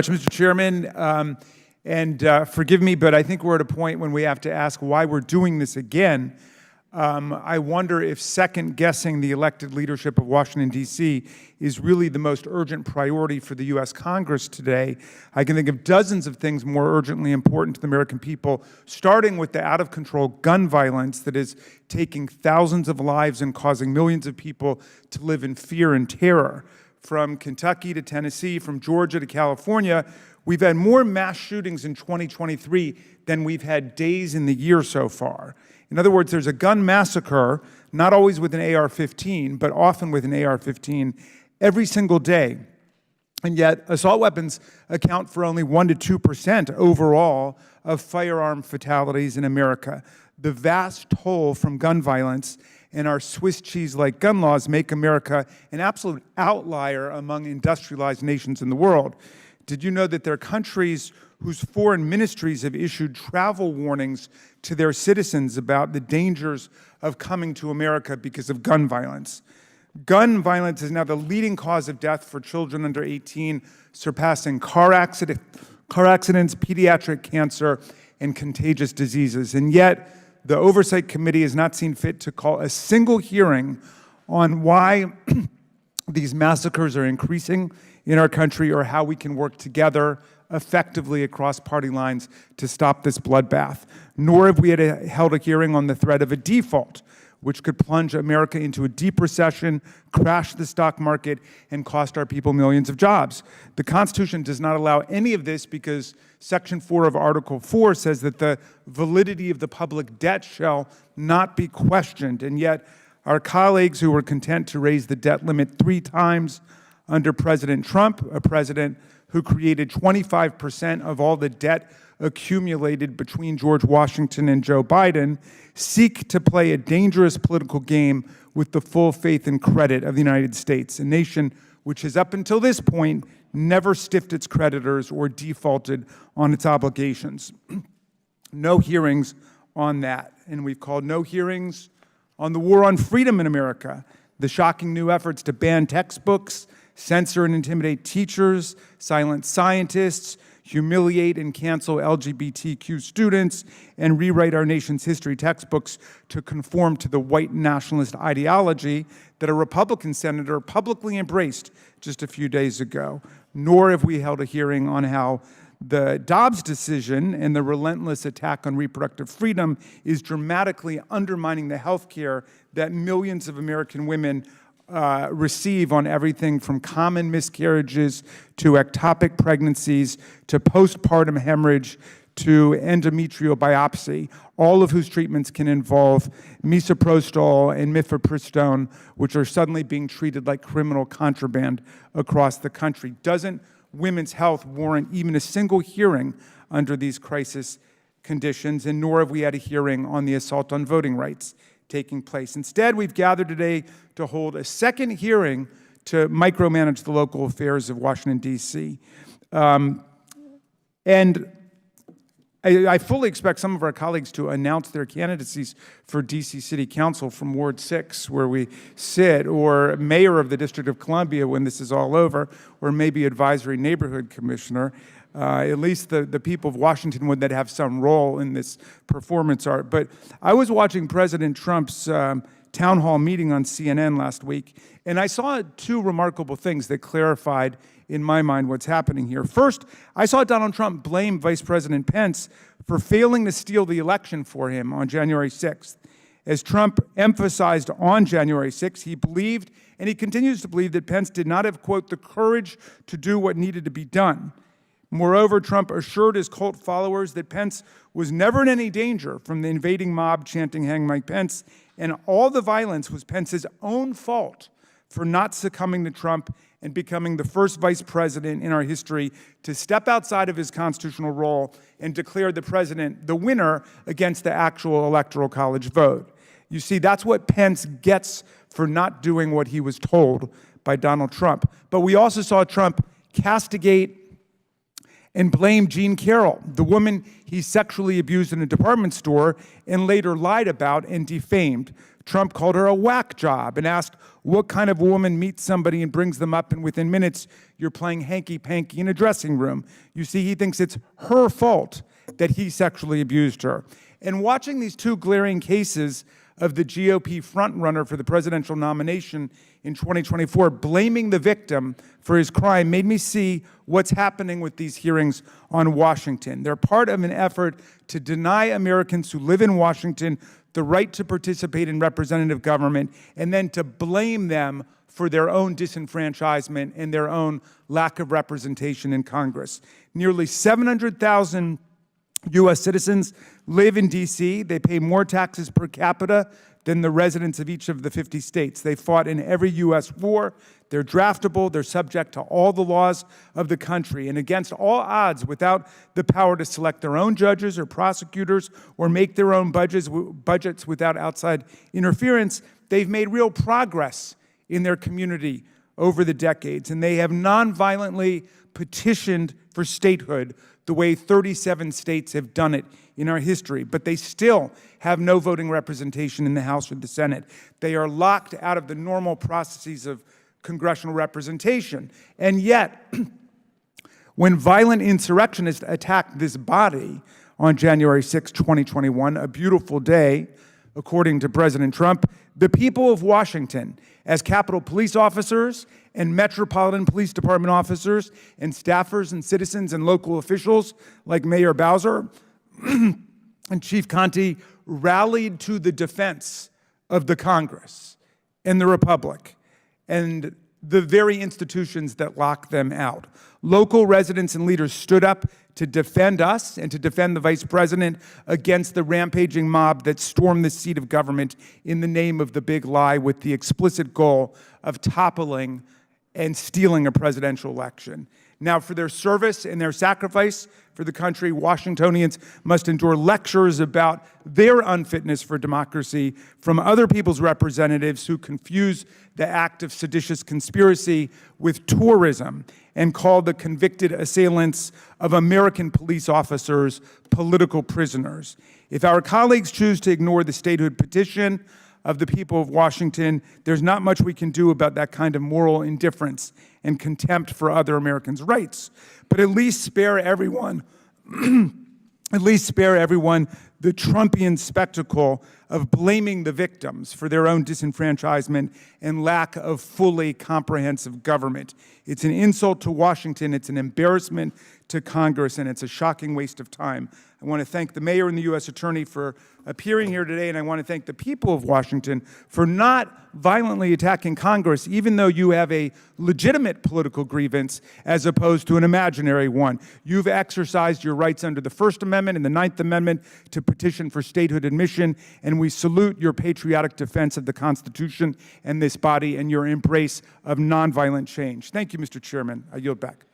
Mr. Chairman, forgive me, but I think we're at a point when we have to ask why we're doing this again. I wonder if second-guessing the elected leadership of Washington, D.C. is really the most urgent priority for the U.S. Congress today. I can think of dozens of things more urgently important to the American people, starting with the out-of-control gun violence that is taking thousands of lives and causing millions of people to live in fear and terror. From Kentucky to Tennessee, from Georgia to California, we've had more mass shootings in 2023 than we've had days in the year so far. In other words, there's a gun massacre, not always with an AR-15, but often with an AR-15 every single day. And yet, assault weapons account for only 1% to 2% overall of firearm fatalities in America. The vast toll from gun violence and our Swiss cheese-like gun laws make America an absolute outlier among industrialized nations in the world. Did you know that there are countries whose foreign ministries have issued travel warnings to their citizens about the dangers of coming to America because of gun violence? Gun violence is now the leading cause of death for children under 18, surpassing car accidents, pediatric cancer, and contagious diseases. And yet, the Oversight Committee has not seen fit to call a single hearing on why these massacres are increasing in our country or how we can work together effectively across party lines to stop this bloodbath. Nor have we held a hearing on the threat of a default, which could plunge America into a deep recession, crash the stock market, and cost our people millions of jobs. The Constitution does not allow any of this because Section 4 of Article 4 says that the validity of the public debt shall not be questioned. And yet, our colleagues who were content to raise the debt limit 3 times under President Trump, a president who created 25% of all the debt accumulated between George Washington and Joe Biden, seek to play a dangerous political game with the full faith and credit of the United States, a nation which has up until this point never stiffed its creditors or defaulted on its obligations. No hearings on that. And we've called no hearings on the war on freedom in America, the shocking new efforts to ban textbooks, censor and intimidate teachers, silence scientists, humiliate and cancel LGBTQ students, and rewrite our nation's history textbooks to conform to the white nationalist ideology that a Republican senator publicly embraced just a few days ago. Nor have we held a hearing on how the Dobbs decision and the relentless attack on reproductive freedom is dramatically undermining the health care that millions of American women receive on everything from common miscarriages to ectopic pregnancies to postpartum hemorrhage to endometrial biopsy, all of whose treatments can involve misoprostol and mifepristone, which are suddenly being treated like criminal contraband across the country. Doesn't women's health warrant even a single hearing under these crisis conditions? And nor have we had a hearing on the assault on voting rights taking place. Instead, we've gathered today to hold a second hearing to micromanage the local affairs of Washington, D.C. And I fully expect some of our colleagues to announce their candidacies for D.C. City Council from Ward 6, where we sit, or mayor of the District of Columbia when this is all over, or maybe advisory neighborhood commissioner. At least the people of Washington would that have some role in this performance art. But I was watching President Trump's town hall meeting on CNN last week, and I saw 2 remarkable things that clarified in my mind what's happening here. First, I saw Donald Trump blame Vice President Pence for failing to steal the election for him on January 6th. As Trump emphasized on January 6th, he believed, and he continues to believe, that Pence did not have, quote, the courage to do what needed to be done. Moreover, Trump assured his cult followers that Pence was never in any danger from the invading mob chanting "Hang Mike Pence," and all the violence was Pence's own fault for not succumbing to Trump and becoming the first vice president in our history to step outside of his constitutional role and declare the president the winner against the actual Electoral College vote. You see, that's what Pence gets for not doing what he was told by Donald Trump. But we also saw Trump castigate and blame Jean Carroll, the woman he sexually abused in a department store and later lied about and defamed. Trump called her a whack job and asked what kind of woman meets somebody and brings them up, and within minutes you're playing hanky-panky in a dressing room. You see, he thinks it's her fault that he sexually abused her. And watching these two glaring cases of the GOP frontrunner for the presidential nomination in 2024 blaming the victim for his crime made me see what's happening with these hearings on Washington. They're part of an effort to deny Americans who live in Washington the right to participate in representative government, and then to blame them for their own disenfranchisement and their own lack of representation in Congress. Nearly 700,000 U.S. citizens live in D.C. They pay more taxes per capita than the residents of each of the 50 states. They fought in every U.S. war. They're draftable. They're subject to all the laws of the country. And against all odds, without the power to select their own judges or prosecutors or make their own budgets without outside interference, they've made real progress in their community over the decades. And they have nonviolently petitioned for statehood the way 37 states have done it in our history, but they still have no voting representation in the House or the Senate. They are locked out of the normal processes of congressional representation. And yet, when violent insurrectionists attacked this body on January 6, 2021, a beautiful day, according to President Trump, the people of Washington, as Capitol Police officers and Metropolitan Police Department officers and staffers and citizens and local officials like Mayor Bowser and Chief Conte, rallied to the defense of the Congress and the Republic and the very institutions that lock them out. Local residents and leaders stood up to defend us and to defend the vice president against the rampaging mob that stormed the seat of government in the name of the big lie, with the explicit goal of toppling and stealing a presidential election. Now, for their service and their sacrifice for the country, Washingtonians must endure lectures about their unfitness for democracy from other people's representatives who confuse the act of seditious conspiracy with tourism and call the convicted assailants of American police officers political prisoners. If our colleagues choose to ignore the statehood petition of the people of Washington, there's not much we can do about that kind of moral indifference and contempt for other Americans' rights. But at least spare everyone, at least spare everyone the Trumpian spectacle of blaming the victims for their own disenfranchisement and lack of fully comprehensive government. It's an insult to Washington, it's an embarrassment to Congress, and it's a shocking waste of time. I want to thank the mayor and the U.S. attorney for appearing here today, and I want to thank the people of Washington for not violently attacking Congress, even though you have a legitimate political grievance as opposed to an imaginary one. You've exercised your rights under the First Amendment and the Ninth Amendment to petition for statehood admission, and we salute your patriotic defense of the Constitution and this body and your embrace of nonviolent change. Thank you, Mr. Chairman. I yield back.